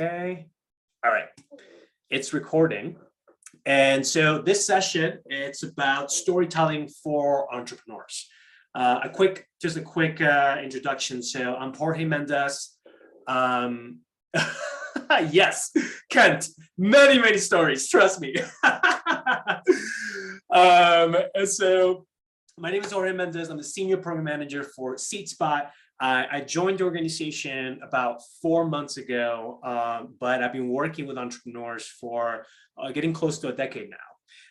Okay. All right. It's recording. And so this session, it's about storytelling for entrepreneurs. Just a quick introduction. So I'm Jorge Mendes. Yes, Kent, many stories, trust me. And so my name is Jorge Mendes. I'm the Senior Program Manager for SeatSpot. I joined the organization about 4 months ago, but I've been working with entrepreneurs for getting close to a decade now.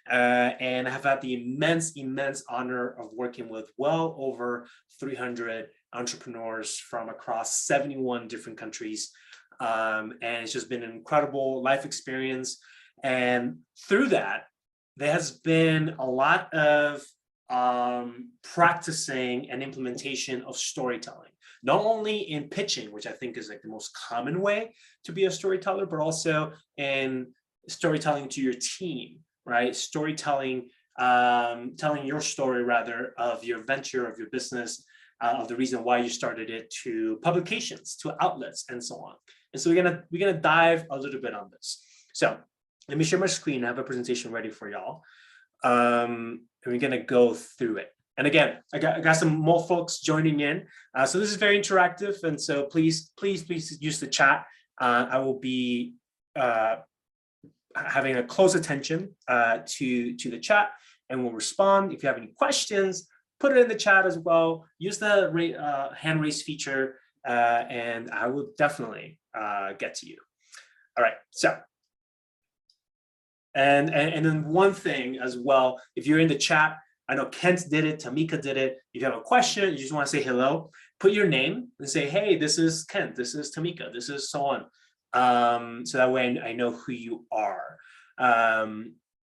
And I have had the immense honor of working with well over 300 entrepreneurs from across 71 different countries. And it's just been an incredible life experience. And through that, there has been a lot of practicing and implementation of storytelling, not only in pitching, which I think is like the most common way to be a storyteller, but also in storytelling to your team, right? Storytelling, telling your story rather of your venture, of your business, of the reason why you started it, to publications, to outlets, and so on. And so we're gonna dive a little bit on this. So let me share my screen. I have a presentation ready for y'all. And we're gonna go through it. And again, I got some more folks joining in. So this is very interactive, and so please use the chat. I will be having a close attention to the chat, and we'll respond. If you have any questions, put it in the chat as well. Use the hand raise feature, and I will definitely get to you. All right, so. And then one thing as well, if you're in the chat, I know Kent did it, Tamika did it. If you have a question, you just want to say hello, put your name and say, hey, this is Kent, this is Tamika, this is so on. So that way I know who you are.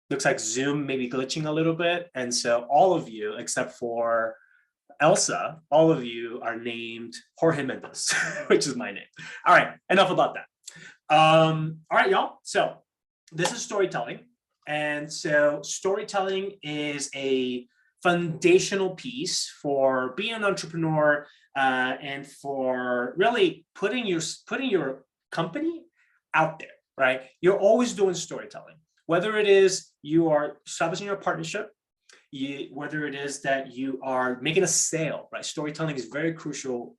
Looks like Zoom may be glitching a little bit. And so all of you, except for Elsa, all of you are named Jorge Mendes, which is my name. All right, enough about that. All right, y'all. So this is storytelling. And so storytelling is a foundational piece for being an entrepreneur and for really putting your company out there, right? You're always doing storytelling, whether it is you are establishing a partnership, whether it is that you are making a sale, right? Storytelling is very crucial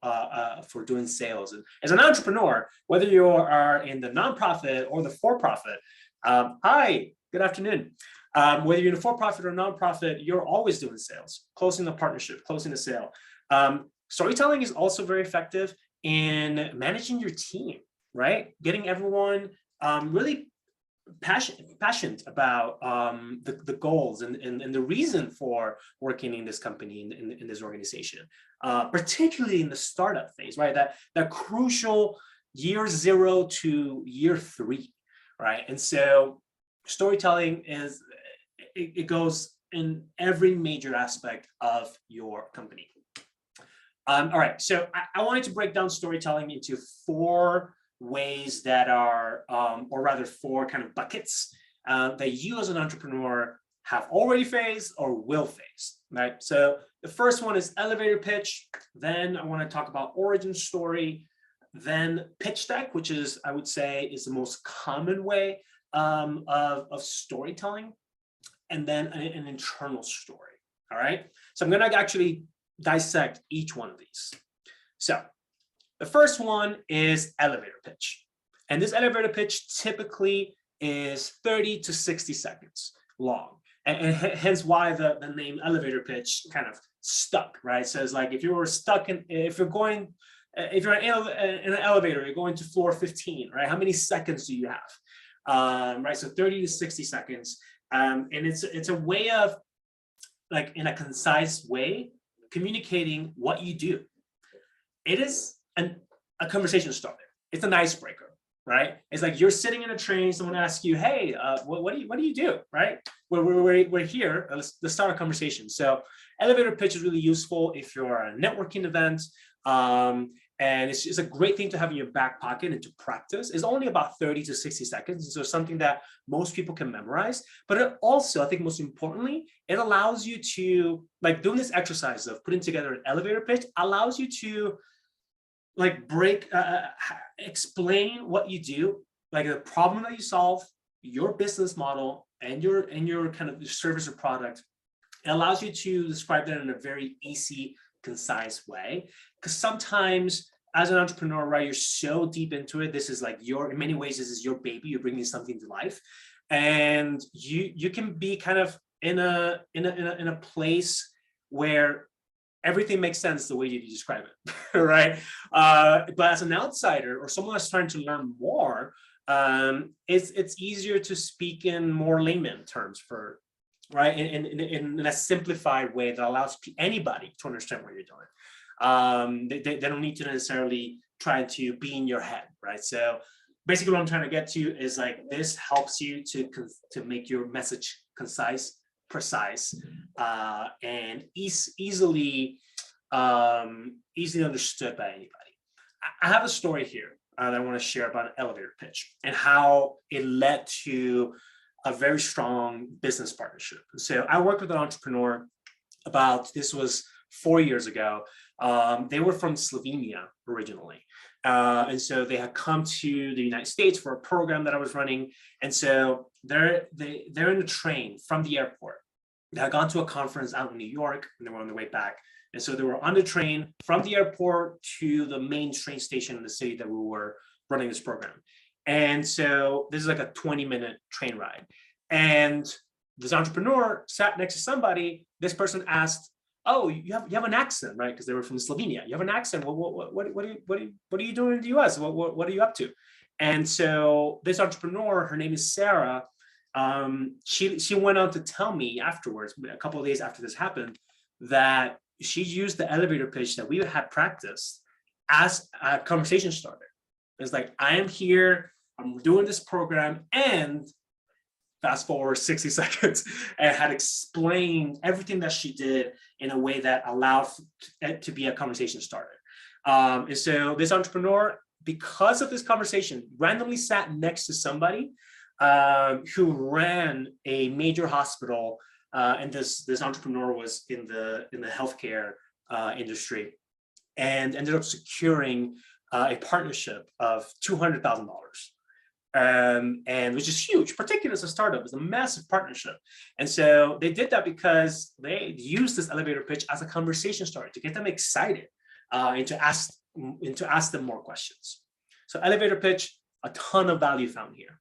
for doing sales. And as an entrepreneur, whether you are in the nonprofit or the for-profit, hi, good afternoon. Whether you're in a for-profit or nonprofit, you're always doing sales, closing the partnership, closing the sale. Storytelling is also very effective in managing your team, right? Getting everyone really passionate about the goals and the reason for working in this company, in this organization, particularly in the startup phase, right? That crucial year 0 to year 3. Right. And so storytelling it goes in every major aspect of your company. All right. So I wanted to break down storytelling into 4 ways that are, or rather 4 kind of buckets that you as an entrepreneur have already faced or will face. Right. So the first one is elevator pitch. Then I want to talk about origin story. Then pitch deck, which is, I would say, is the most common way of storytelling, and then an internal story. All right. So I'm going to actually dissect each one of these. So the first one is elevator pitch. And this elevator pitch typically is 30 to 60 seconds long. And hence why the name elevator pitch kind of stuck, right? So it's like if you're in an elevator, you're going to floor 15, right? How many seconds do you have? Right, so 30 to 60 seconds. And it's a way of, like, in a concise way, communicating what you do. It is a conversation starter. It's an icebreaker, right? It's like you're sitting in a train, someone asks you, hey, what do you do, right? We're here, let's start a conversation. So elevator pitch is really useful if you're at a networking event. And it's a great thing to have in your back pocket and to practice. It's only about 30 to 60 seconds. So something that most people can memorize. But it also, I think most importantly, it allows you to, like, doing this exercise of putting together an elevator pitch allows you to, like, explain what you do like the problem that you solve, your business model, and your kind of service or product. It allows you to describe that in a very easy, concise way. Because sometimes as an entrepreneur, right, you're so deep into it. This is like in many ways, this is your baby. You're bringing something to life, and you can be kind of in a place where everything makes sense the way you describe it, right? But as an outsider or someone that's trying to learn more, it's easier to speak in more layman terms right, in a simplified way that allows anybody to understand what you're doing. They don't need to necessarily try to be in your head, right? So basically what I'm trying to get to is like, this helps you to make your message concise, precise, and easily understood by anybody. I have a story here that I want to share about an elevator pitch and how it led to a very strong business partnership. So I worked with an entrepreneur this was 4 years ago. They were from Slovenia originally. And so they had come to the United States for a program that I was running. And so they're in a train from the airport. They had gone to a conference out in New York and they were on their way back. And so they were on the train from the airport to the main train station in the city that we were running this program. And so this is like a 20-minute train ride. And this entrepreneur sat next to somebody. This person asked, "Oh, you have an accent, right?" Because they were from Slovenia. You have an accent. What are you doing in the US? What are you up to? And so this entrepreneur, her name is Sarah. She went on to tell me afterwards, a couple of days after this happened, that she used the elevator pitch that we had practiced as a conversation starter. It's like, I am here, I'm doing this program, and fast forward 60 seconds, and had explained everything that she did in a way that allowed it to be a conversation starter. And so this entrepreneur, because of this conversation, randomly sat next to somebody who ran a major hospital, and this entrepreneur was in the healthcare industry, and ended up securing a partnership of $200,000. And which is huge, particularly as a startup. It's a massive partnership. And so they did that because they used this elevator pitch as a conversation starter to get them excited, and to ask them more questions. So elevator pitch, a ton of value found here.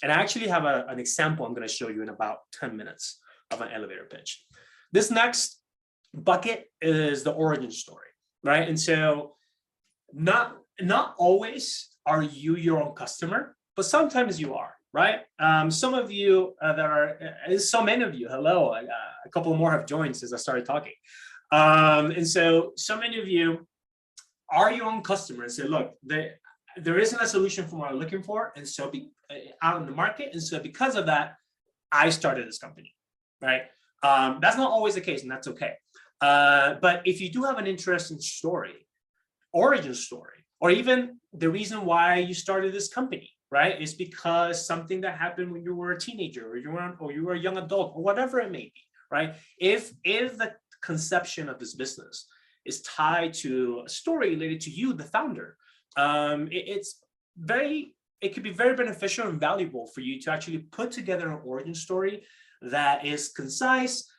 And I actually have an example I'm going to show you in about 10 minutes of an elevator pitch. This next bucket is the origin story, right? And so not always are you your own customer, but sometimes you are, right? Some of you so many of you, hello, a couple more have joined since I started talking. And so many of you are your own customers and say, look, there isn't a solution for what I'm looking for, and so out in the market. And so because of that, I started this company, right? That's not always the case, and that's okay. But if you do have an interesting story, origin story, or even the reason why you started this company, right, is because something that happened when you were a teenager, or you were a young adult, or whatever it may be, right? If the conception of this business is tied to a story related to you, the founder, it could be very beneficial and valuable for you to actually put together an origin story that is concise,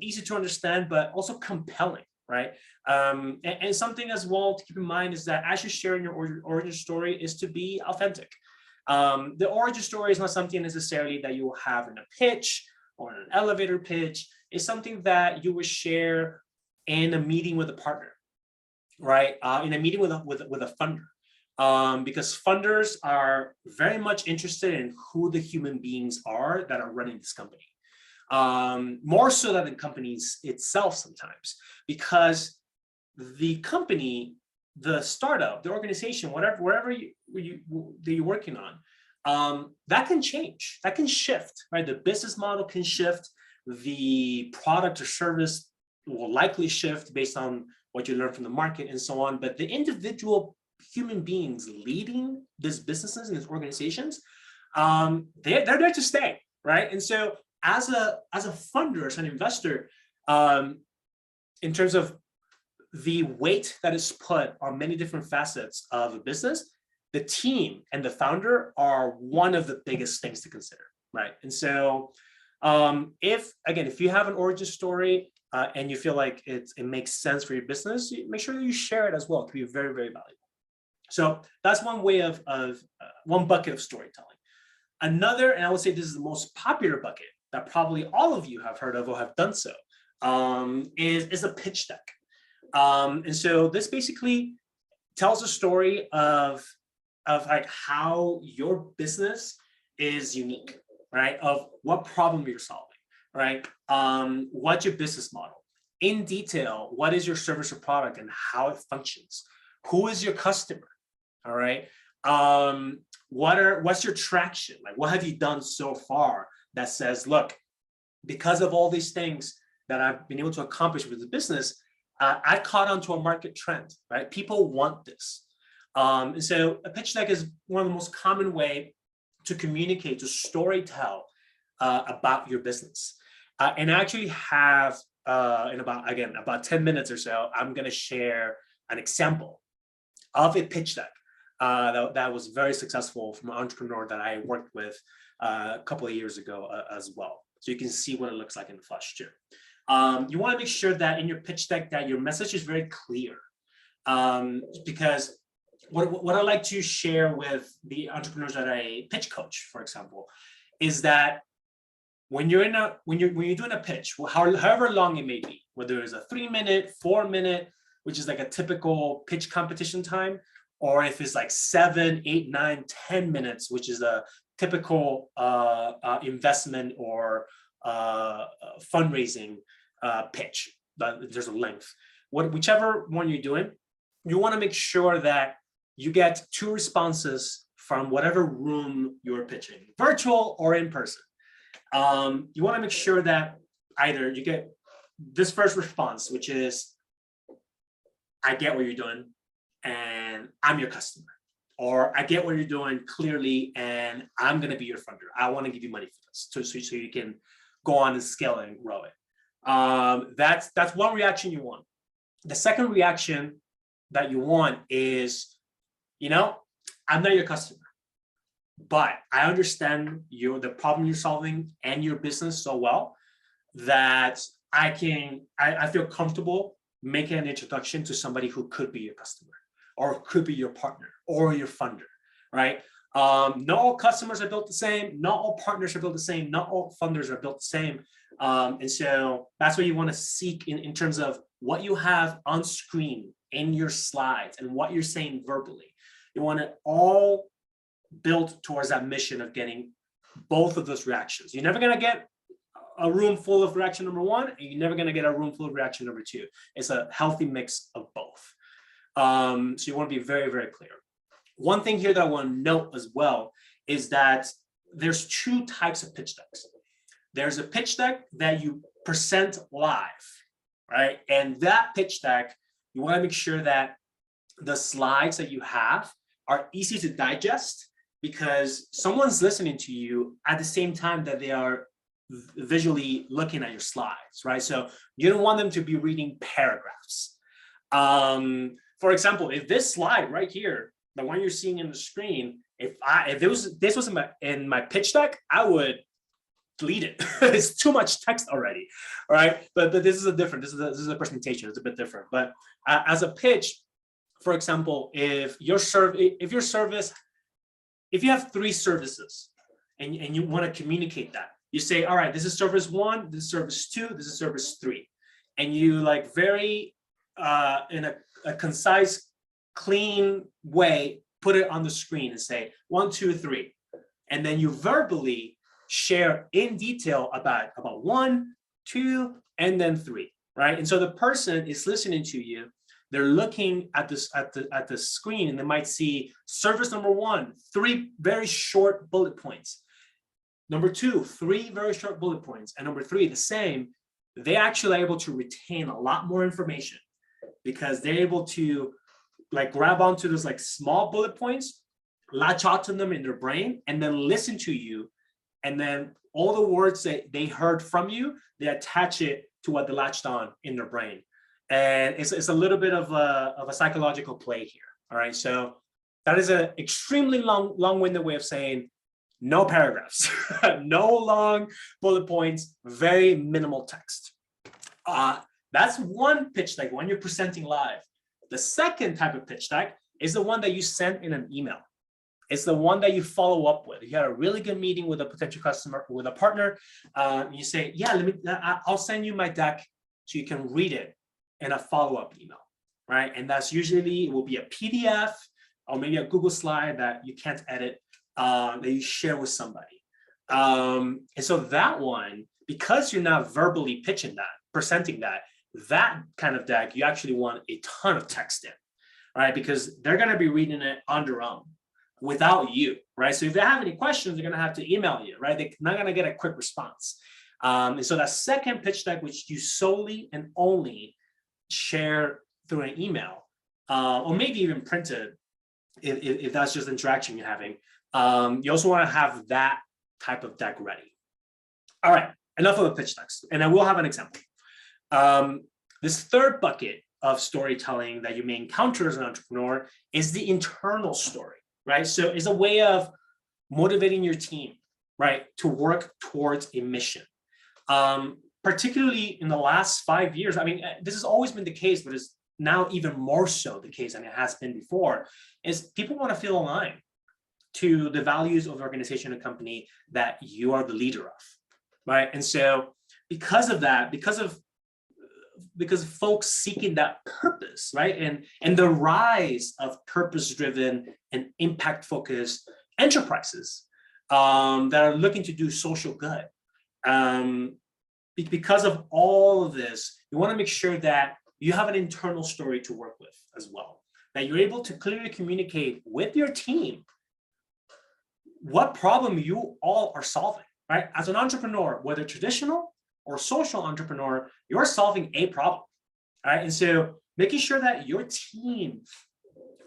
easy to understand, but also compelling, right? And something as well to keep in mind is that as you're sharing your origin story is to be authentic. The origin story is not something necessarily that you will have in a pitch or in an elevator pitch. It's something that you would share in a meeting with a partner, right? In a meeting with a funder, because funders are very much interested in who the human beings are that are running this company, more so than the companies itself sometimes, because the company, the startup, the organization, wherever you're working on, that can change, that can shift, right? The business model can shift, the product or service will likely shift based on what you learn from the market and so on. But the individual human beings leading these businesses and these organizations, they're there to stay, right? And so as a funder, as an investor, in terms of the weight that is put on many different facets of a business, the team and the founder are one of the biggest things to consider, right? And so if you have an origin story and you feel like it makes sense for your business, make sure that you share it as well. It can be very, very valuable. So that's one way of one bucket of storytelling. Another, and I would say this is the most popular bucket that probably all of you have heard of or have done so, is a pitch deck. And so this basically tells a story of like how your business is unique, right? Of what problem you're solving, right? What's your business model? In detail, what is your service or product and how it functions? Who is your customer? All right. What's your traction? Like, what have you done so far that says, look, because of all these things that I've been able to accomplish with the business, I caught on to a market trend, right? People want this. And so a pitch deck is one of the most common way to communicate, to story tell about your business. And I actually have, in about 10 minutes or so, I'm going to share an example of a pitch deck that was very successful from an entrepreneur that I worked with a couple of years ago as well. So you can see what it looks like in the flesh too. You want to make sure that in your pitch deck that your message is very clear, because what I like to share with the entrepreneurs that I pitch coach, for example, is that when you're doing a pitch, however long it may be, whether it's a 3-minute, 4-minute, which is like a typical pitch competition time, or if it's like 7, 8, 9, 10 minutes, which is a typical investment or fundraising pitch, but there's a length. Whichever one you're doing, you want to make sure that you get 2 responses from whatever room you're pitching, virtual or in person. You want to make sure that either you get this first response, which is, I get what you're doing and I'm your customer, or I get what you're doing clearly and I'm going to be your funder. I want to give you money for this so you can go on and scale it and grow it. That's one reaction you want. The second reaction that you want is, I'm not your customer, but I understand the problem you're solving and your business so well that I feel comfortable making an introduction to somebody who could be your customer or could be your partner or your funder, right? Not all customers are built the same. Not all partners are built the same. Not all funders are built the same. And so that's what you want to seek in terms of what you have on screen in your slides and what you're saying verbally. You want it all built towards that mission of getting both of those reactions. You're never going to get a room full of reaction number 1, and you're never going to get a room full of reaction number 2. It's a healthy mix of both. So you want to be very, very clear. One thing here that I want to note as well is that there's 2 types of pitch decks. There's a pitch deck that you present live, right? And that pitch deck, you want to make sure that the slides that you have are easy to digest, because someone's listening to you at the same time that they are visually looking at your slides, right? So you don't want them to be reading paragraphs. For example, if this slide right here, the one you're seeing in the screen, if this was in my pitch deck, I would delete it. It's too much text already, all right? But this is this is a presentation. It's a bit different. But as a pitch, for example, if you have 3 services and you want to communicate that, you say, all right, this is service 1, this is service 2, this is service 3. And you like very, in a concise, clean way, put it on the screen and say 1, 2, 3. And then you verbally share in detail about 1, 2, and then 3, right? And so the person is listening to you. They're looking at the screen and they might see service number 1, 3 very short bullet points. Number 2, 3 very short bullet points. And number 3, the same. They actually are able to retain a lot more information because they're able to like grab onto those like small bullet points, latch onto them in their brain, and then listen to you. And then all the words that they heard from you, they attach it to what they latched on in their brain. And it's a little bit of a psychological play here. All right. So That is an extremely long-winded way of saying no paragraphs, no long bullet points, very minimal text. That's one pitch deck when you're presenting live. The second type of pitch deck is the one that you send in an email. It's the one that you follow up with. You had a really good meeting with a potential customer, with a partner. You say, yeah, I'll send you my deck so you can read it in a follow-up email, right? And that's usually, it will be a PDF or maybe a Google slide that you can't edit, that you share with somebody. And so that one, because you're not verbally pitching that, presenting that kind of deck, you actually want a ton of text in, right? Because they're going to be reading it on their own without you, right? So if they have any questions, they're going to have to email you, right? They're not going to get a quick response. And so that second pitch deck, which you solely and only share through an email, or maybe even printed, if that's just interaction you're having, you also want to have that type of deck ready. All right, enough of the pitch decks, and I will have an example. This third bucket of storytelling that you may encounter as an entrepreneur is the internal story, right? So it's a way of motivating your team, right, to work towards a mission. Particularly in the last 5 years, I mean, this has always been the case, but it's now even more so the case than it has been before, is people want to feel aligned to the values of the organization and company that you are the leader of, right? And so because of that, because folks seeking that purpose, right? And the rise of purpose-driven and impact-focused enterprises that are looking to do social good. Because of all of this, you want to make sure that you have an internal story to work with as well, that you're able to clearly communicate with your team what problem you all are solving, right? As an entrepreneur, whether traditional or social entrepreneur, you're solving a problem, right? And so making sure that your team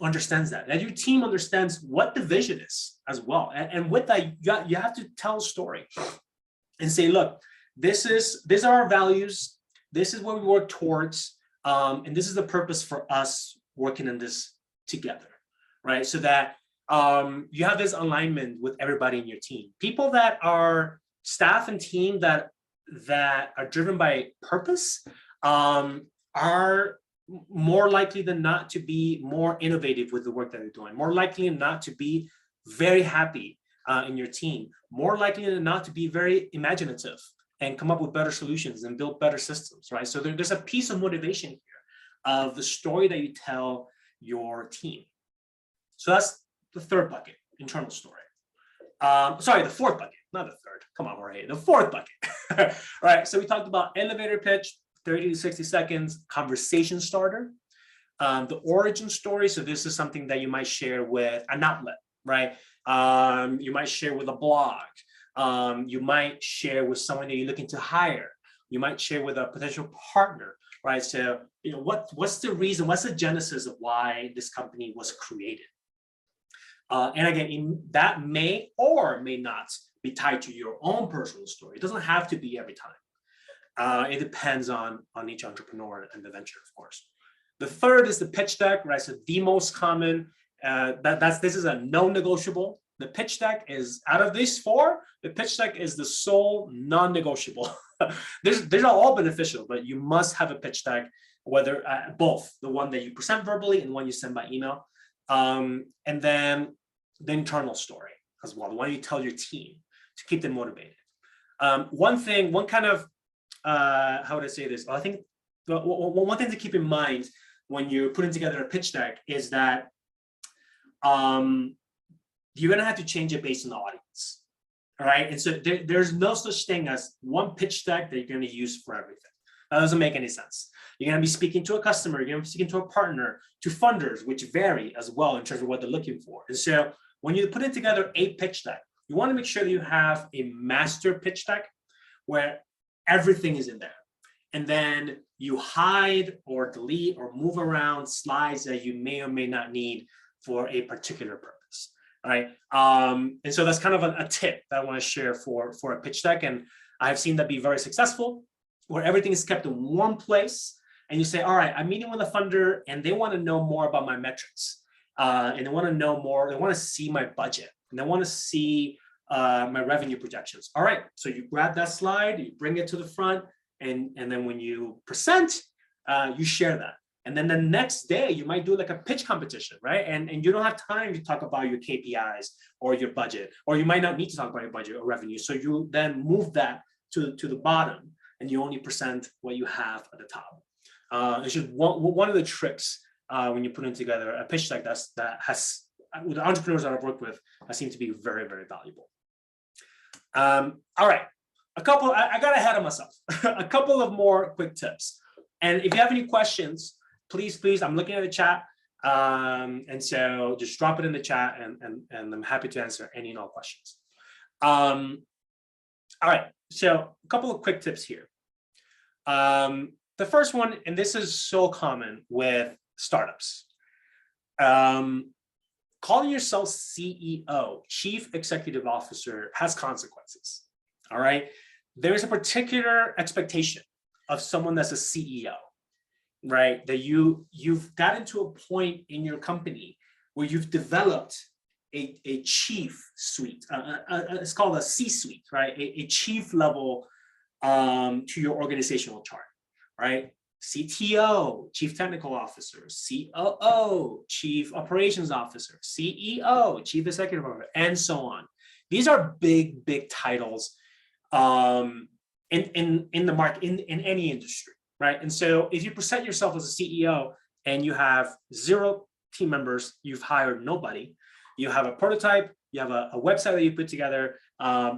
understands that your team understands what the vision is as well. And with that, you have to tell a story and say, look, these are our values. This is what we work towards. And this is the purpose for us working on this together, right? So that you have this alignment with everybody in your team. People that are staff and team that are driven by purpose are more likely than not to be more innovative with the work that they're doing, more likely than not to be very happy in your team, more likely than not to be very imaginative and come up with better solutions and build better systems, right? So there's a piece of motivation here of the story that you tell your team. So that's the third bucket, internal story. Sorry, the fourth bucket, not the third. Come on, Jorge, the fourth bucket. All right, so we talked about elevator pitch, 30 to 60 seconds, conversation starter, the origin story. So this is something that you might share with an outlet, right? You might share with a blog. You might share with someone that you're looking to hire. You might share with a potential partner, right? So, you know, what's the reason, what's the genesis of why this company was created? And again, that may or may not be tied to your own personal story. It doesn't have to be every time. It depends on each entrepreneur and the venture, of course. The third is the pitch deck, right? So the most common, this is a non-negotiable. The pitch deck is, out of these four, the pitch deck is the sole non-negotiable. They're all beneficial, but you must have a pitch deck, whether both, the one that you present verbally and the one you send by email. And then the internal story as well, the one you tell your team to keep them motivated. One kind of, how would I say this? I think one thing to keep in mind when you're putting together a pitch deck is that you're going to have to change it based on the audience. All right. And so there's no such thing as one pitch deck that you're going to use for everything. That doesn't make any sense. You're going to be speaking to a customer, you're going to be speaking to a partner, to funders, which vary as well in terms of what they're looking for. And so when you're putting together a pitch deck, you want to make sure that you have a master pitch deck where everything is in there. And then you hide or delete or move around slides that you may or may not need for a particular purpose. All right. And so that's kind of a tip that I want to share for a pitch deck. And I've seen that be very successful, where everything is kept in one place. And you say, all right, I'm meeting with a funder and they want to know more about my metrics. and they want to know more. They want to see my budget, and they want to see my revenue projections. All right, so you grab that slide, you bring it to the front, and then when you present, you share that. And then the next day, you might do like a pitch competition, right? And you don't have time to talk about your KPIs or your budget, or you might not need to talk about your budget or revenue. So you then move that to the bottom, and you only present what you have at the top. It's just one of the tricks when you're putting together a pitch like that has, with the entrepreneurs that I've worked with, that seem to be very, very valuable. All right, I got ahead of myself. A couple of more quick tips. And if you have any questions, please, I'm looking at the chat. And so just drop it in the chat, and I'm happy to answer any and all questions. All right, so a couple of quick tips here. The first one, and this is so common with startups, calling yourself CEO, Chief Executive Officer, has consequences. All right, there's a particular expectation of someone that's a CEO, right? That you've gotten to a point in your company where you've developed a chief suite. It's called a C-suite, right? A chief level to your organizational chart, right? CTO, Chief Technical Officer, COO, Chief Operations Officer, CEO, Chief Executive Officer, and so on. These are big, big titles in the market, in any industry, right? And so if you present yourself as a CEO and you have 0 team members, you've hired nobody, you have a prototype, you have a website that you put together,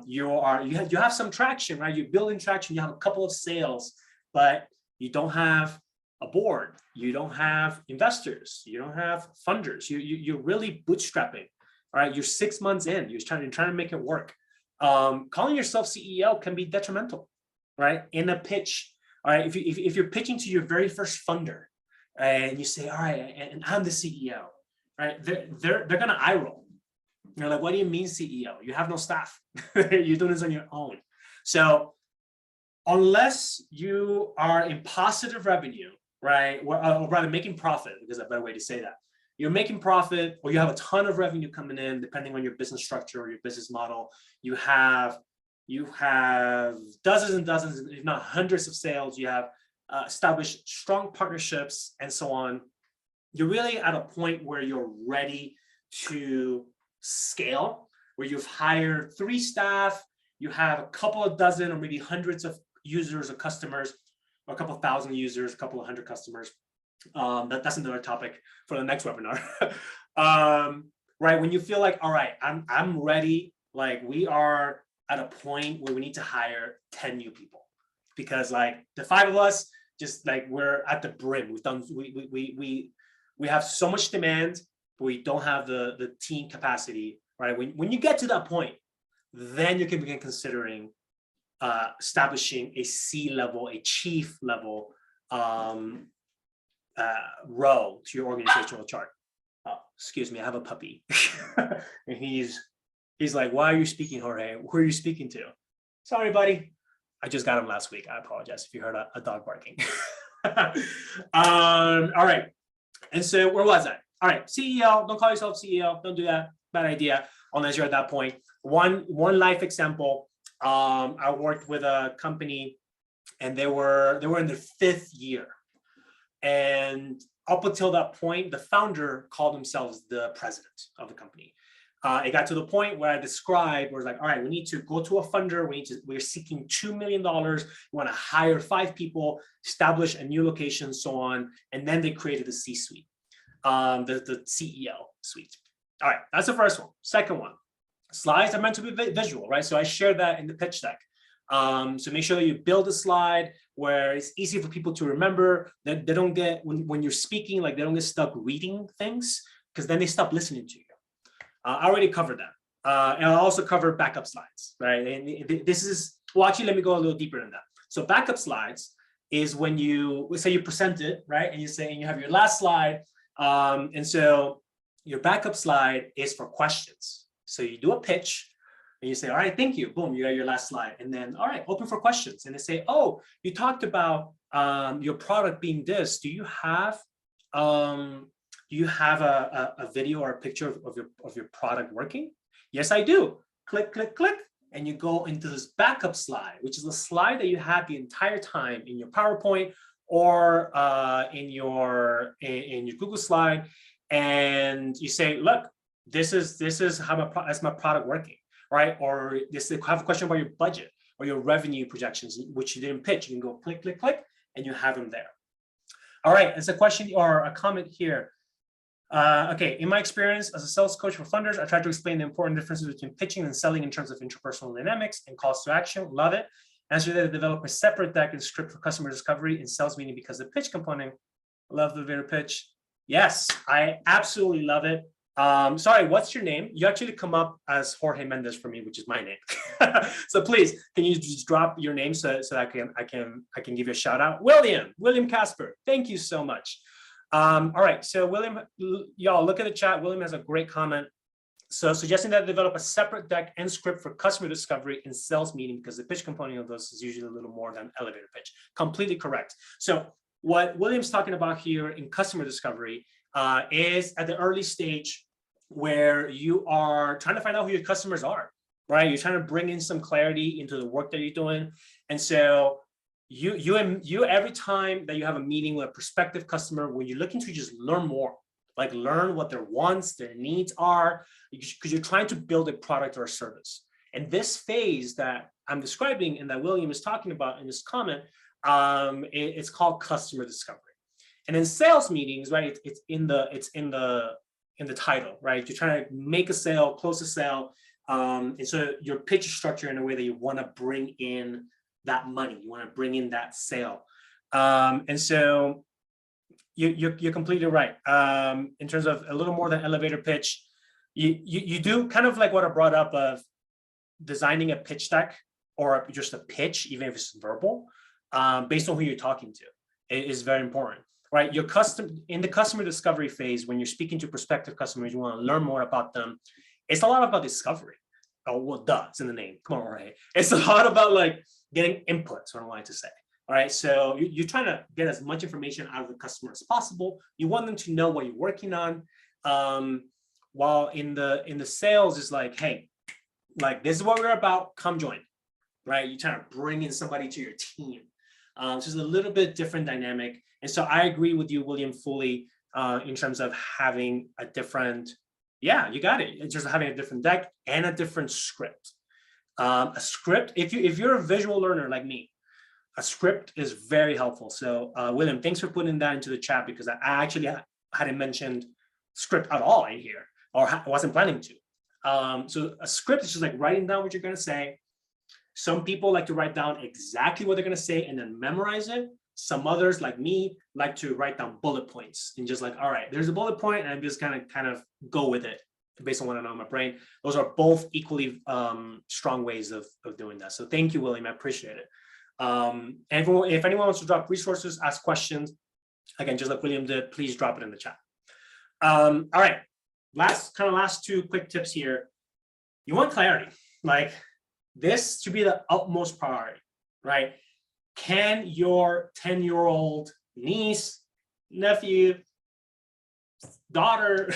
you have some traction, right? You're building traction, you have a couple of sales, but you don't have a board, you don't have investors, you don't have funders, you're really bootstrapping, all right? You're 6 months in, you're trying to make it work. Calling yourself CEO can be detrimental, right? In a pitch, all right? If you're pitching to your very first funder, and you say, all right, and I'm the CEO, right? They're gonna eye roll. You're like, what do you mean CEO? You have no staff. You're doing this on your own. So unless you are in positive revenue, right? Or rather making profit, because that's a better way to say that. You're making profit, or you have a ton of revenue coming in, depending on your business structure or your business model. You have dozens and dozens, if not hundreds of sales. You have established strong partnerships and so on. You're really at a point where you're ready to scale, where you've hired 3 staff, you have a couple of dozen or maybe hundreds of users or customers, or a couple of thousand users, a couple of hundred customers. That's another topic for the next webinar. Right, when you feel like, all right, I'm ready, like we are at a point where we need to hire 10 new people, because like the 5 of us, just like we're at the brim. We have so much demand, but we don't have the team capacity, right? When you get to that point, then you can begin considering establishing a C-level, a chief level row to your organizational chart. Oh, excuse me, I have a puppy. And he's like, why are you speaking, Jorge? Who are you speaking to? Sorry, buddy. I just got him last week. I apologize if you heard a dog barking. All right. And so where was I? All right, CEO, don't call yourself CEO. Don't do that. Bad idea, unless you're at that point. One life example, I worked with a company, and they were in their 5th year. And up until that point, the founder called themselves the president of the company. It got to the point where I described, where it's like, all right, we need to go to a funder. We're seeking $2 million. We want to hire 5 people, establish a new location, so on. And then they created the C-suite, the CEO suite. All right, that's the first one. Second one, slides are meant to be visual, right? So I shared that in the pitch deck. So make sure that you build a slide where it's easy for people to remember, that they don't get, when you're speaking, like they don't get stuck reading things, because then they stop listening to you. I already covered that. And I'll also cover backup slides, right? And this is, well, actually, let me go a little deeper in that. So backup slides is when you, let's say you present it, right? And you have your last slide. And so your backup slide is for questions. So you do a pitch, and you say, all right, thank you. Boom, you got your last slide. And then, all right, open for questions. And they say, oh, you talked about your product being this. Do you have do you have a video or a picture of your product working? Yes, I do. Click, click, click. And you go into this backup slide, which is the slide that you had the entire time in your PowerPoint or in your Google slide. And you say, look, this is how my product working, right? Or this, have a question about your budget or your revenue projections, which you didn't pitch. You can go click, click, click, and you have them there. All right, it's a question or a comment here. Okay, in my experience as a sales coach for funders, I try to explain the important differences between pitching and selling in terms of interpersonal dynamics and calls to action. Love it. Answer that, develop a separate deck and script for customer discovery and sales meeting because the pitch component. Love the video pitch. Yes, I absolutely love it. Sorry, what's your name? You actually come up as Jorge Mendes for me, which is my name. So please, can you just drop your name so I can give you a shout out? William Casper, thank you so much. All right, so William, y'all look at the chat. William has a great comment. So suggesting that I develop a separate deck and script for customer discovery and sales meeting because the pitch component of those is usually a little more than elevator pitch. Completely correct. So what William's talking about here in customer discovery is at the early stage where you are trying to find out who your customers are, right? You're trying to bring in some clarity into the work that you're doing. And so you every time that you have a meeting with a prospective customer, when you're looking to just learn more, like learn what their wants, their needs are, because you're trying to build a product or a service. And this phase that I'm describing and that William is talking about in this comment, it's called customer discovery. And in sales meetings, right, it's in the title, right? You're trying to make a sale, close a sale. And so your pitch is structured in a way that you want to bring in that money, you want to bring in that sale. And so you're completely right. In terms of a little more than elevator pitch, you do kind of like what I brought up of designing a pitch deck or just a pitch, even if it's verbal, based on who you're talking to. It is very important, right? In the customer discovery phase, when you're speaking to prospective customers, you want to learn more about them. It's a lot about discovery. Oh, well, duh, it's in the name. Come on, right? It's a lot about like getting input, is what I wanted to say. All right, so you're trying to get as much information out of the customer as possible. You want them to know what you're working on. While in the sales is like, hey, like this is what we're about. Come join, right? You're trying to bring in somebody to your team. So it's a little bit different dynamic. And so I agree with you, William, fully in terms of having a different. Yeah, you got it. It's just having a different deck and a different script. A script, if you're a visual learner like me, a script is very helpful. So William, thanks for putting that into the chat because I actually hadn't mentioned script at all in here, or I wasn't planning to. So a script is just like writing down what you're going to say. Some people like to write down exactly what they're going to say and then memorize it. Some others, like me, like to write down bullet points and just like, all right, there's a bullet point, and I'm just kind of go with it based on what I know in my brain. Those are both equally strong ways of doing that. So thank you, William. I appreciate it. And if anyone wants to drop resources, ask questions, again, just like William did, please drop it in the chat. All right, last two quick tips here. You want clarity. Like this should be the utmost priority, right? Can your 10-year-old niece, nephew, daughter,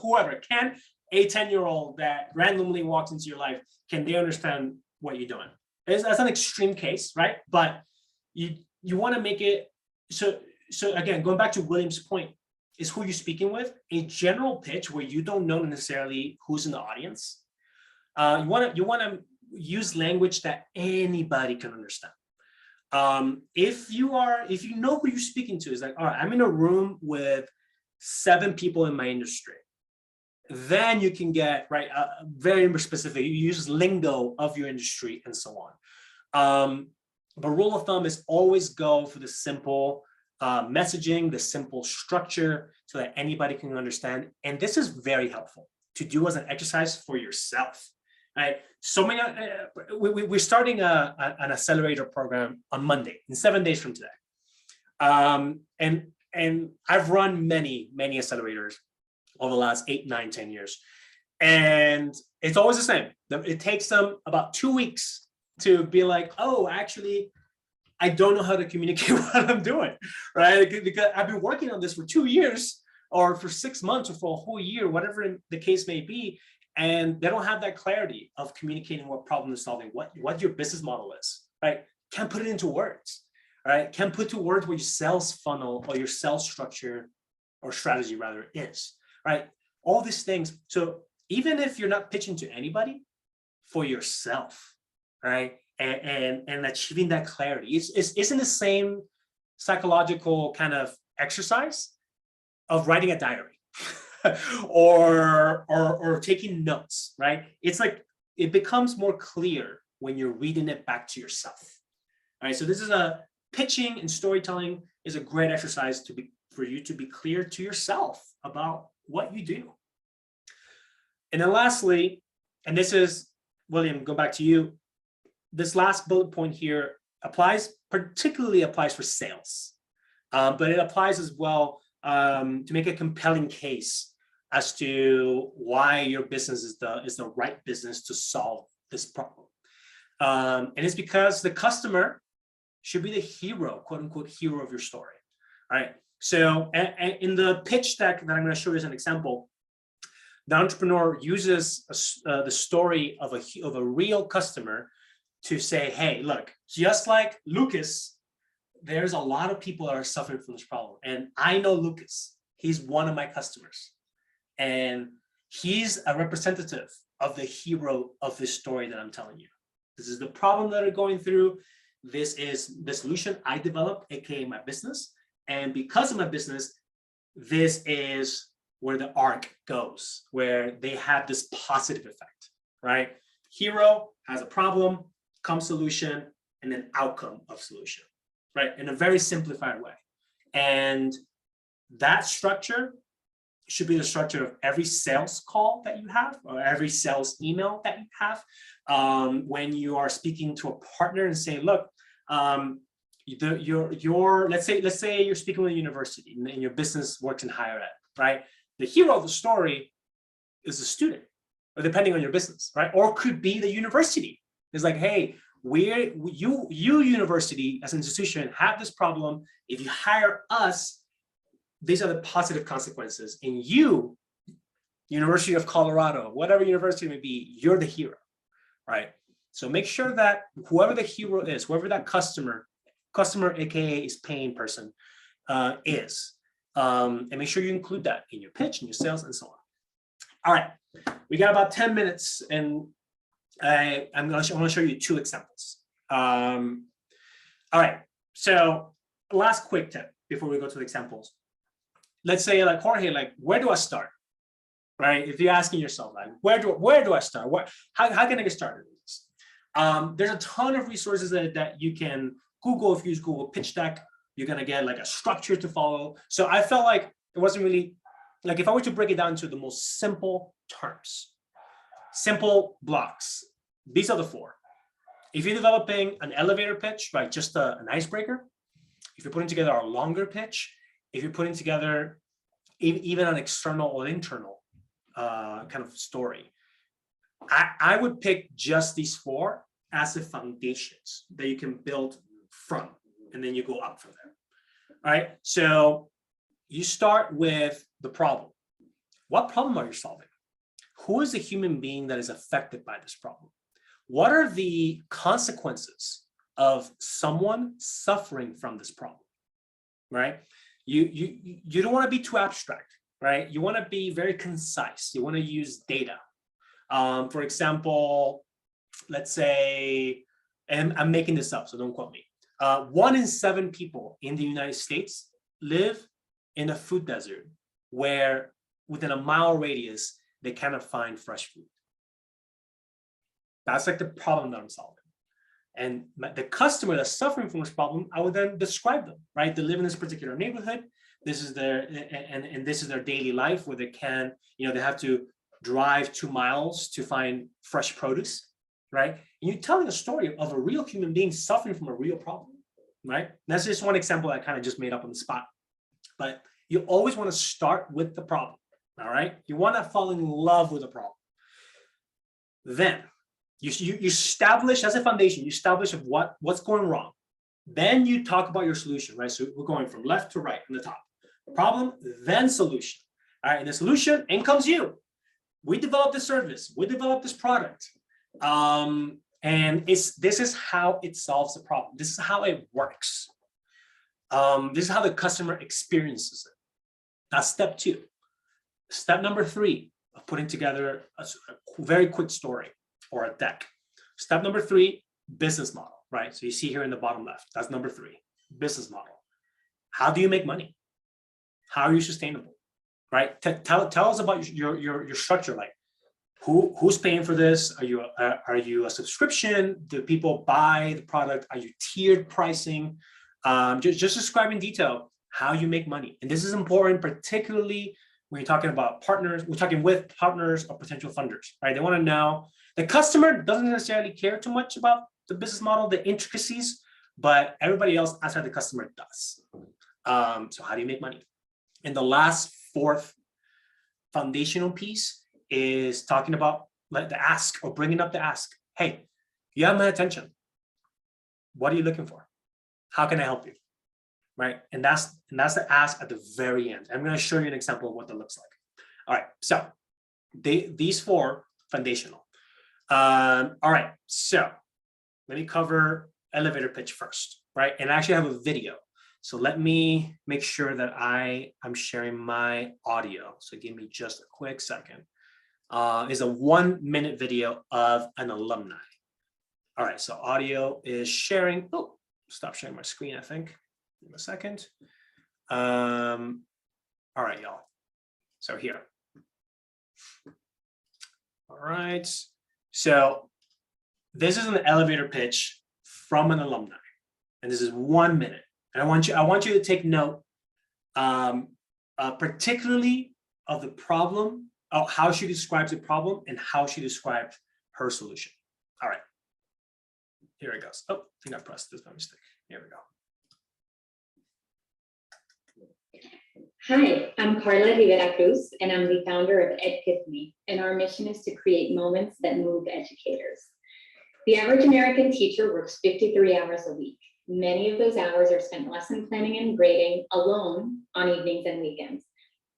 whoever, can a 10-year-old that randomly walks into your life, can they understand what you're doing? That's an extreme case, right? But you want to make it so again, going back to William's point, is who you're speaking with. A general pitch where you don't know necessarily who's in the audience. You want to use language that anybody can understand. If you know who you're speaking to, is like, all right, I'm in a room with 7 people in my industry, then you can get very specific. You use lingo of your industry and so on. But rule of thumb is always go for the simple messaging, the simple structure, so that anybody can understand. And this is very helpful to do as an exercise for yourself. Right. So many. We're starting an accelerator program on Monday, in 7 days from today. And I've run many accelerators over the last 8, 9, 10 years, and it's always the same. It takes them about 2 weeks to be like, oh, actually, I don't know how to communicate what I'm doing, right? Because I've been working on this for 2 years, or for 6 months or for a whole year, whatever the case may be, and they don't have that clarity of communicating what problem they're solving, what your business model is, right? Can't put it into words, right? Can't put to words what your sales funnel or your sales structure or strategy rather is, right? All these things. So even if you're not pitching to anybody, for yourself, right? And achieving that clarity, it's in the same psychological kind of exercise of writing a diary or taking notes, right? It's like it becomes more clear when you're reading it back to yourself. All right, so this is a pitching and storytelling is a great exercise for you to be clear to yourself about what you do. And then lastly, and this is, William, go back to you. This last bullet point here particularly applies for sales, but it applies as well to make a compelling case as to why your business is the right business to solve this problem. And it's because the customer should be the hero, quote unquote, hero of your story. All right. So in the pitch deck that I'm going to show you as an example, the entrepreneur uses the story of a real customer to say, hey, look, just like Lucas, there's a lot of people that are suffering from this problem. And I know Lucas, he's one of my customers. And he's a representative of the hero of this story that I'm telling you. This is the problem that they're going through. This is the solution I developed, AKA my business. And because of my business, this is where the arc goes, where they have this positive effect, right? Hero has a problem, comes solution, and then outcome of solution, right? In a very simplified way. And that structure should be the structure of every sales call that you have or every sales email that you have. When you are speaking to a partner and saying, look, let's say you're speaking with a university and your business works in higher ed, right? The hero of the story is the student, or depending on your business, right? Or could be the university. It's like, hey, you university as an institution have this problem. If you hire us, these are the positive consequences. And you, University of Colorado, whatever university it may be, you're the hero, right? So make sure that whoever the hero is, whoever that customer AKA is paying person is, and make sure you include that in your pitch and your sales and so on. All right, we got about 10 minutes and I want to show you 2 examples. All right, so last quick tip before we go to the examples. Let's say like Jorge, like where do I start? Right? If you're asking yourself, like where do I start? How can I get started with this? There's a ton of resources that you can Google. If you use Google Pitch Deck, you're gonna get like a structure to follow. So I felt like it wasn't really like if I were to break it down to the most simple terms, simple blocks. These are the 4. If you're developing an elevator pitch, right, just an icebreaker. If you're putting together a longer pitch, if you're putting together even an external or internal kind of story, I would pick just these 4 as the foundations that you can build from, and then you go up from there. All right. So you start with the problem. What problem are you solving? Who is the human being that is affected by this problem? What are the consequences of someone suffering from this problem? Right? You don't want to be too abstract, right? You want to be very concise. You want to use data. For example, let's say, and I'm making this up, so don't quote me. 1 in 7 people in the United States live in a food desert where within a mile radius, they cannot find fresh food. That's like the problem that I'm solving. And the customer that's suffering from this problem, I would then describe them, right? They live in this particular neighborhood. This is their, and this is their daily life where they can, they have to drive 2 miles to find fresh produce, right? And you're telling a story of a real human being suffering from a real problem, right? And that's just one example I kind of just made up on the spot. But you always want to start with the problem, all right? You want to fall in love with the problem. Then you establish as a foundation, you establish of what's going wrong. Then you talk about your solution, right? So we're going from left to right on the top. Problem, then solution. All right, and the solution, in comes you. We developed this service. We developed this product. And this is how it solves the problem. This is how it works. This is how the customer experiences it. That's step 2. Step number 3 of putting together a very quick story or a deck. Step number 3, business model, right? So you see here in the bottom left, that's number 3, business model. How do you make money? How are you sustainable, right? Tell us about your structure. Like, who's paying for this? Are you a subscription? Do people buy the product? Are you tiered pricing? Just describe in detail how you make money. And this is important, particularly when you're talking about partners. We're talking with partners or potential funders, right? They want to know. The customer doesn't necessarily care too much about the business model, the intricacies, but everybody else outside the customer does. So how do you make money? And the last 4th foundational piece is talking about the ask, or bringing up the ask. Hey, you have my attention. What are you looking for? How can I help you? Right? And that's the ask at the very end. I'm going to show you an example of what that looks like. All right. So these 4 foundational. All right. So let me cover elevator pitch first, right? And I actually have a video. So let me make sure that I'm sharing my audio. So give me just a quick second. It's a 1-minute video of an alumni. All right, so audio is sharing. Oh, stop sharing my screen, I think. Give me a second. All right, y'all. So here. All right. So this is an elevator pitch from an alumni. And this is 1 minute. And I want you to take note, particularly of the problem, of how she describes the problem and how she described her solution. All right, here it goes. Oh, I think I pressed this by mistake. Here we go. Hi, I'm Carla Rivera Cruz, and I'm the founder of Epiphany, and our mission is to create moments that move educators. The average American teacher works 53 hours a week. Many of those hours are spent lesson planning and grading alone on evenings and weekends.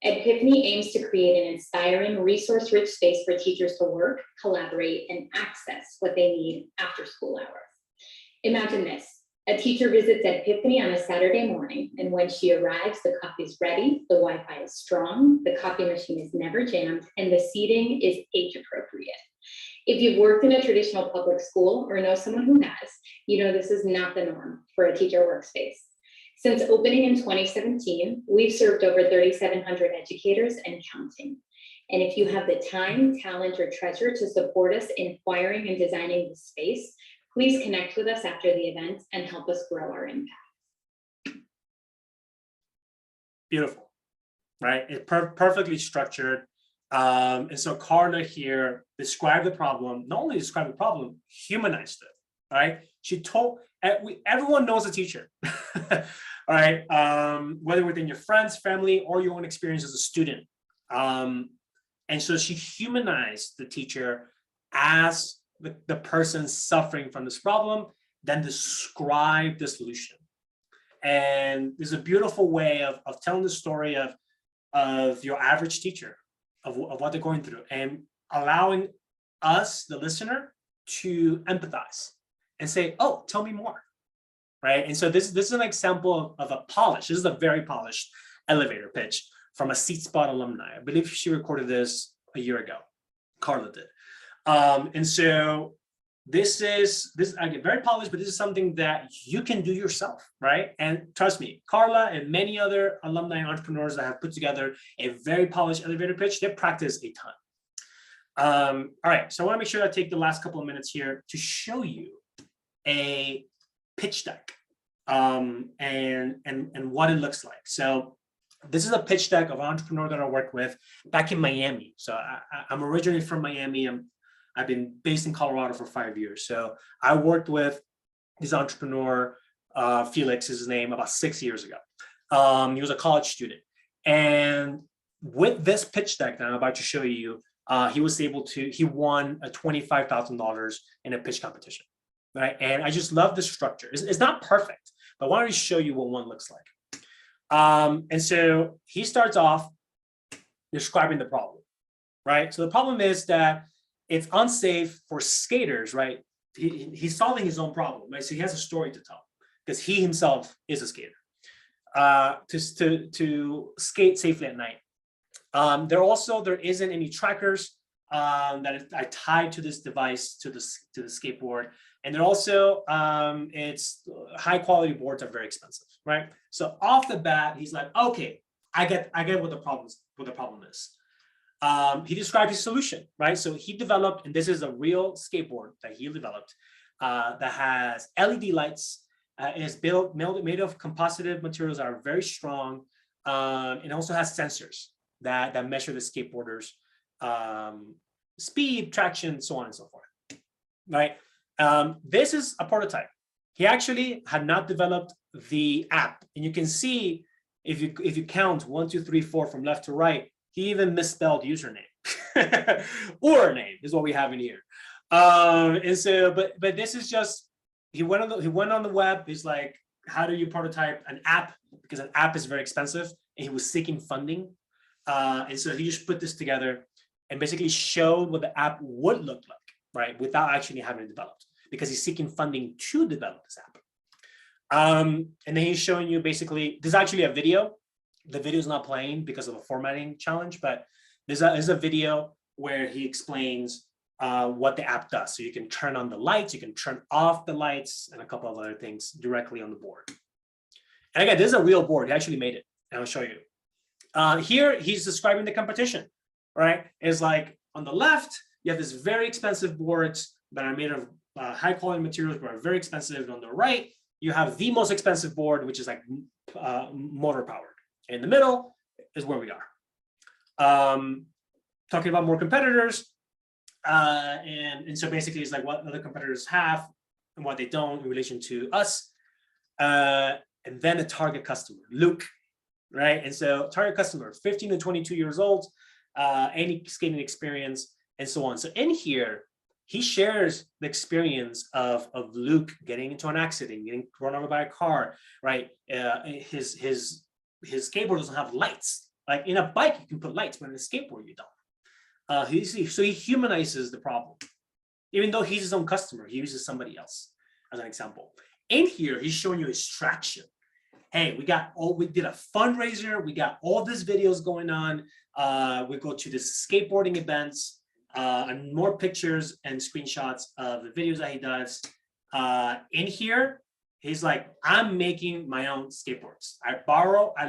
Epiphany aims to create an inspiring, resource-rich space for teachers to work, collaborate, and access what they need after school hours. Imagine this. A teacher visits Epiphany on a Saturday morning, and when she arrives, the coffee's ready, the Wi-Fi is strong, the coffee machine is never jammed, and the seating is age appropriate. If you've worked in a traditional public school or know someone who has, you know this is not the norm for a teacher workspace. Since opening in 2017, we've served over 3,700 educators and counting. And if you have the time, talent, or treasure to support us in acquiring and designing this space, please connect with us after the event and help us grow our impact. Beautiful, right? It's perfectly structured. And so Carla here described the problem, not only described the problem, humanized it, right? She told, everyone knows a teacher, all right? Whether within your friends, family, or your own experience as a student. And so she humanized the teacher as the person suffering from this problem, then describe the solution. And there's a beautiful way of telling the story of your average teacher, of what they're going through, and allowing us, the listener, to empathize and say, oh, tell me more, right? And so this is an example of a polished, this is a very polished elevator pitch from a Seat Spot alumni. I believe she recorded this a year ago. Carla did. And so this again, very polished, but this is something that you can do yourself, right? And trust me, Carla and many other alumni entrepreneurs that have put together a very polished elevator pitch, they practice a ton. All right, so I want to make sure I take the last couple of minutes here to show you a pitch deck and what it looks like. So this is a pitch deck of an entrepreneur that I worked with back in Miami. So I'm originally from Miami. I've been based in Colorado for 5 years. So I worked with this entrepreneur, Felix is his name, about 6 years ago. He was a college student. And with this pitch deck that I'm about to show you, he won a $25,000 in a pitch competition, right? And I just love the structure. It's not perfect, but I wanted to show you what one looks like. And so he starts off describing the problem, right? So the problem is that it's unsafe for skaters, right? He's solving his own problem, right? So he has a story to tell because he himself is a skater. To skate safely at night. There isn't any trackers that are tied to this device, to the skateboard. And then also, it's high quality boards are very expensive, right? So off the bat, he's like, okay, I get what the problem is. He described his solution, right? So he developed, and this is a real skateboard that he developed that has LED lights. Is made of composite materials that are very strong. It also has sensors that measure the skateboarders' speed, traction, so on and so forth. Right. This is a prototype. He actually had not developed the app, and you can see if you count 1, 2, 3, 4 from left to right, he even misspelled username or name is what we have in here. And so, but this is just. He went on the web. He's like, how do you prototype an app? Because an app is very expensive, and he was seeking funding. And so he just put this together and basically showed what the app would look like, right? Without actually having it developed, because he's seeking funding to develop this app. And then he's showing you basically, there's actually a video. The video is not playing because of a formatting challenge, but there's a video where he explains what the app does. So you can turn on the lights, you can turn off the lights, and a couple of other things directly on the board. And again, this is a real board. He actually made it, and I'll show you. Here, he's describing the competition, right? It's like on the left, you have this very expensive boards that are made of high quality materials, but are very expensive. On the right, you have the most expensive board, which is like motor powered. In the middle is where we are. Talking about more competitors. And so basically it's like what other competitors have and what they don't in relation to us. And then the target customer, Luke, right? And so target customer, 15 to 22 years old, any skating experience and so on. So in here, he shares the experience of Luke getting into an accident, getting run over by a car, right? His skateboard doesn't have lights. Like in a bike, you can put lights, but in a skateboard, you don't. So he humanizes the problem. Even though he's his own customer, he uses somebody else as an example. In here, he's showing you his traction. Hey, we did a fundraiser. We got all these videos going on. We go to this skateboarding events and more pictures and screenshots of the videos that he does. In here, he's like, I'm making my own skateboards. I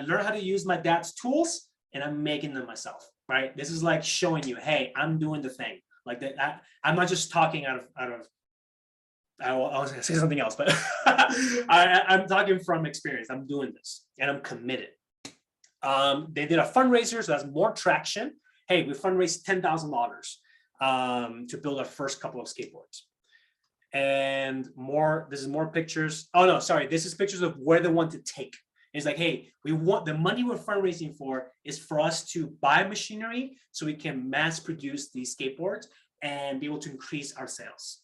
learned how to use my dad's tools, and I'm making them myself. Right? This is like showing you, hey, I'm doing the thing. Like that. I'm not just talking out of. I was gonna say something else, but I'm talking from experience. I'm doing this, and I'm committed. They did a fundraiser, so that's more traction. Hey, we fundraised $10,000 to build our first couple of skateboards. And more. This is more pictures. Oh no, sorry. This is pictures of where they want to take. It's like, hey, we want the money we're fundraising for is for us to buy machinery so we can mass produce these skateboards and be able to increase our sales.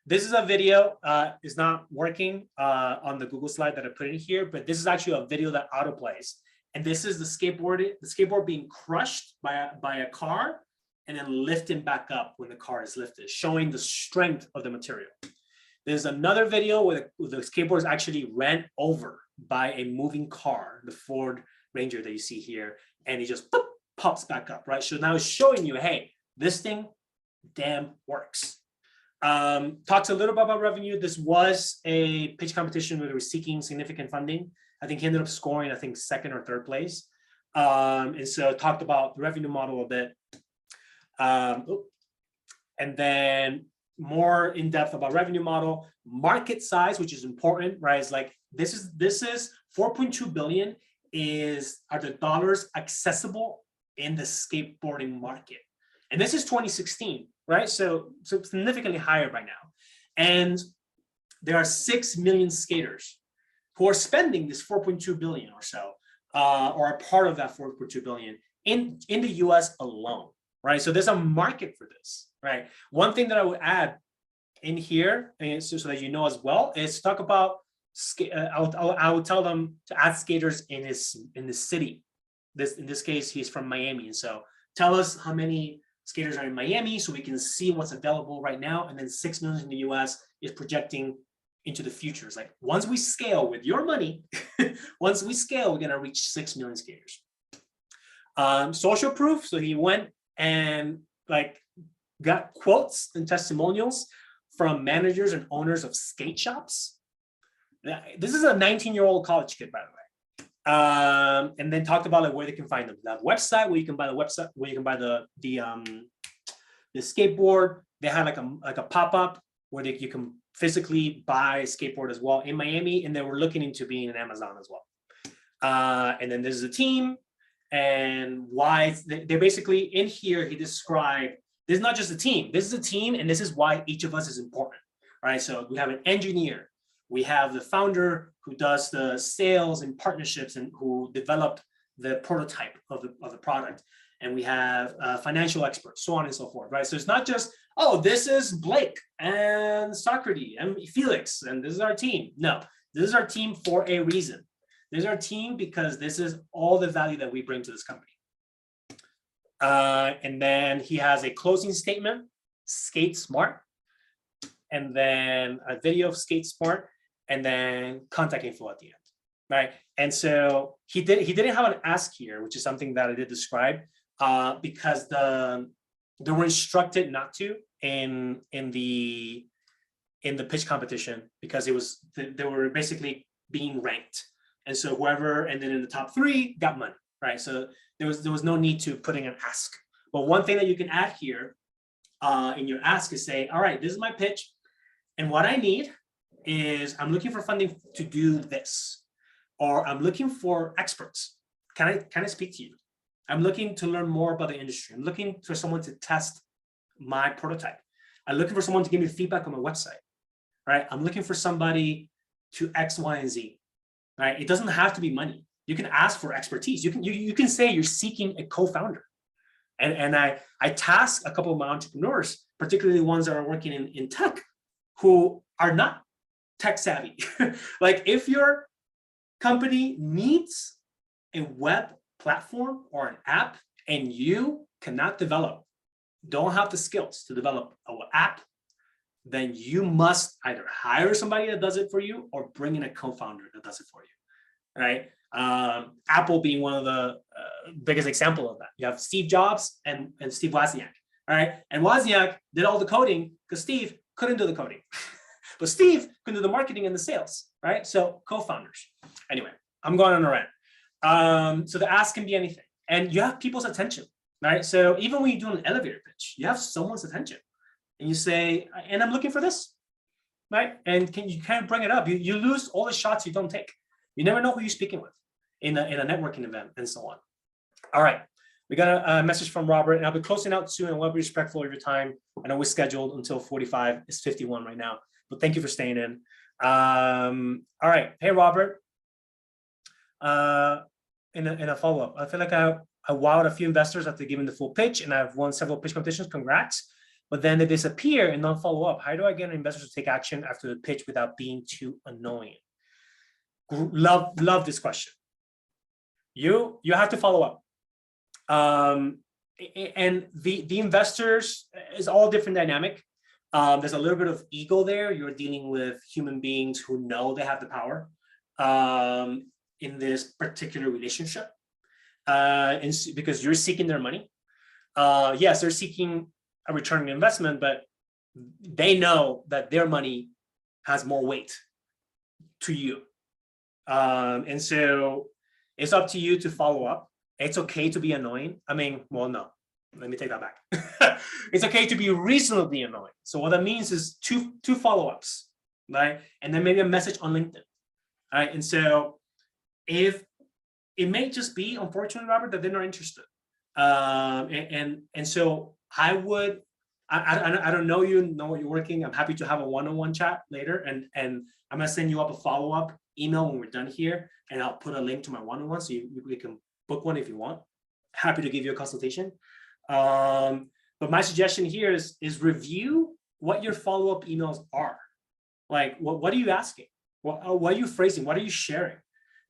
This is a video, it's not working on the Google slide that I put in here, but this is actually a video that autoplays. And this is the skateboard being crushed by a car and then lifting back up when the car is lifted, showing the strength of the material. There's another video where the skateboard is actually ran over by a moving car, the Ford Ranger that you see here, and he just boop, pops back up, right? So now it's showing you, hey, this thing damn works. Talks a little bit about revenue. This was a pitch competition where they were seeking significant funding. I think he ended up scoring, I think, 2nd or 3rd place. And so talked about the revenue model a bit. And then more in depth about revenue model, market size, which is important, right? It's like, this is 4.2 billion are the dollars accessible in the skateboarding market. And this is 2016, right? So significantly higher by now. And there are 6 million skaters who are spending this 4.2 billion or so, or are part of that 4.2 billion in the US alone, right? So there's a market for this, right? One thing that I would add in here, and so that you know as well, is talk about I would tell them to add skaters in the city. In this case, he's from Miami, and so tell us how many skaters are in Miami so we can see what's available right now, and then 6 million in the US is projecting into the future. It's like once we scale with your money, once we scale, we're gonna reach 6 million skaters. Social proof. So he went and like got quotes and testimonials from managers and owners of skate shops. This is a 19-year-old college kid, by the way. And then talked about like where they can find them. They have a website where you can buy the skateboard. They had like a pop-up where you can physically buy a skateboard as well in Miami, and they were looking into being in Amazon as well. And then there's a team, and why they're basically in here. He described this is not just a team. This is a team, and this is why each of us is important, right? So we have an engineer. We have the founder who does the sales and partnerships and who developed the prototype of the product. And we have financial experts, so on and so forth, right? So it's not just, oh, this is Blake and Socrates and Felix, and this is our team. No, this is our team for a reason. This is our team because this is all the value that we bring to this company. And then he has a closing statement, skate smart, and then a video of skate smart, and then contact info at the end, right? And so he didn't have an ask here, which is something that I did describe, because they were instructed not to in the pitch competition, because they were basically being ranked, and so whoever ended in the top 3 got money, right? So there was no need to put in an ask. But one thing that you can add here in your ask is say, all right, this is my pitch, and what I need is I'm looking for funding to do this, or I'm looking for experts. Can I speak to you? I'm looking to learn more about the industry. I'm looking for someone to test my prototype. I'm looking for someone to give me feedback on my website, right? I'm looking for somebody to X, Y, and Z, right? It doesn't have to be money. You can ask for expertise. You can say you're seeking a co-founder. And I task a couple of my entrepreneurs, particularly ones that are working in tech, who are not tech savvy. Like if your company needs a web platform or an app and you cannot don't have the skills to develop an app, then you must either hire somebody that does it for you or bring in a co-founder that does it for you, right? Apple being one of the biggest example of that. You have Steve Jobs and Steve Wozniak, all right? And Wozniak did all the coding because Steve couldn't do the coding. But Steve can do the marketing and the sales, right? So co-founders. Anyway, I'm going on a rant. So the ask can be anything. And you have people's attention, right? So even when you do an elevator pitch, you have someone's attention. And you say, and I'm looking for this, right? And you can't bring it up. You lose all the shots you don't take. You never know who you're speaking with in a networking event and so on. All right. We got a message from Robert, and I'll be closing out soon, and we'll be respectful of your time. I know we're scheduled until 45. It's 51 right now. But thank you for staying in. All right. Hey, Robert. In a follow-up, I feel like I wowed a few investors after giving the full pitch, and I've won several pitch competitions. Congrats. But then they disappear and don't follow up. How do I get investors to take action after the pitch without being too annoying? Love this question. You have to follow up. And the investors is all different dynamic. There's a little bit of ego there. You're dealing with human beings who know they have the power in this particular relationship, and because you're seeking their money. Yes, they're seeking a return on investment, but they know that their money has more weight to you. And so it's up to you to follow up. It's okay to be annoying. I mean, well, no, let me take that back. It's okay to be reasonably annoying. So what that means is two follow-ups, right? And then maybe a message on LinkedIn. All right. And so if it may just be, unfortunately, Robert, that they're not interested. And so I don't know you know what you're working. I'm happy to have a one-on-one chat later, and I'm gonna send you up a follow-up email when we're done here, and I'll put a link to my one-on-one so we can book one if you want. Happy to give you a consultation. But my suggestion here is review what your follow-up emails are. Like, what are you asking? what are you phrasing? What are you sharing?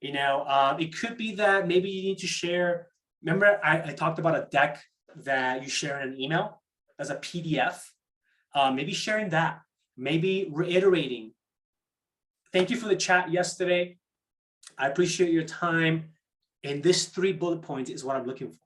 You know, it could be that maybe you need to share. Remember, I talked about a deck that you share in an email as a PDF. Maybe sharing that, maybe reiterating. Thank you for the chat yesterday. I appreciate your time. And this 3 bullet points is what I'm looking for.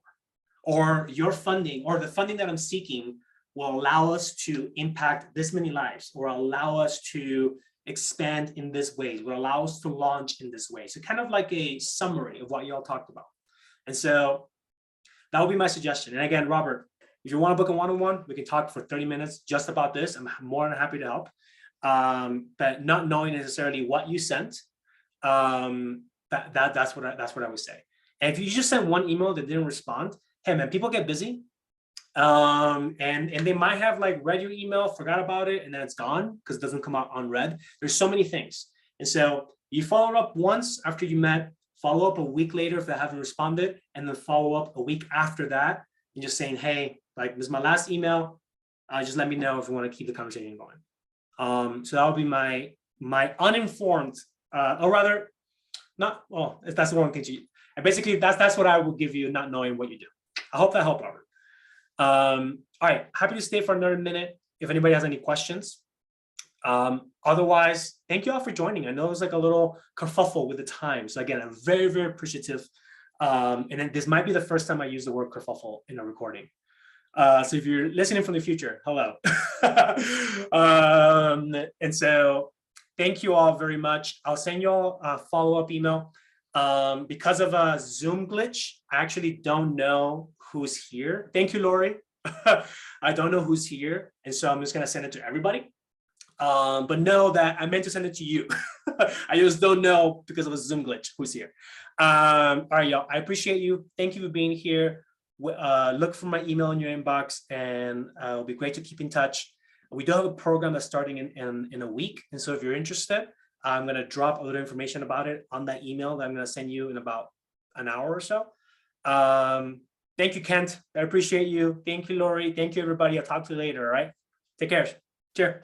Or your funding, or the funding that I'm seeking will allow us to impact this many lives, or allow us to expand in this way, will allow us to launch in this way. So kind of like a summary of what y'all talked about. And so that would be my suggestion. And again, Robert, if you want to book a one-on-one, we can talk for 30 minutes just about this. I'm more than happy to help. But not knowing necessarily what you sent, that's what I would say. And if you just sent one email that didn't respond, hey man, people get busy. And they might have like read your email, forgot about it, and then it's gone because it doesn't come out unread. There's so many things. And so you follow up once after you met, follow up a week later if they haven't responded, and then follow up a week after that and just saying, hey, like this is my last email. Just let me know if you want to keep the conversation going. So that would be my uninformed, or rather, not, well, if that's the wrong thing to you. And basically that's what I will give you, not knowing what you do. I hope that helped, Robert. All right, happy to stay for another minute if anybody has any questions. Otherwise, thank you all for joining. I know it was like a little kerfuffle with the time. So again, I'm very, very appreciative. And then this might be the first time I use the word kerfuffle in a recording. So if you're listening from the future, hello. And so thank you all very much. I'll send you all a follow-up email. Because of a Zoom glitch, I actually don't know who's here. Thank you, Lori. I don't know who's here. And so I'm just going to send it to everybody. But know that I meant to send it to you. I just don't know because of a Zoom glitch who's here. All right, y'all. I appreciate you. Thank you for being here. Look for my email in your inbox, and it'll be great to keep in touch. We do have a program that's starting in a week. And so if you're interested, I'm going to drop a little information about it on that email that I'm going to send you in about an hour or so. Thank you, Kent. I appreciate you. Thank you, Lori. Thank you, everybody. I'll talk to you later. All right. Take care. Cheers.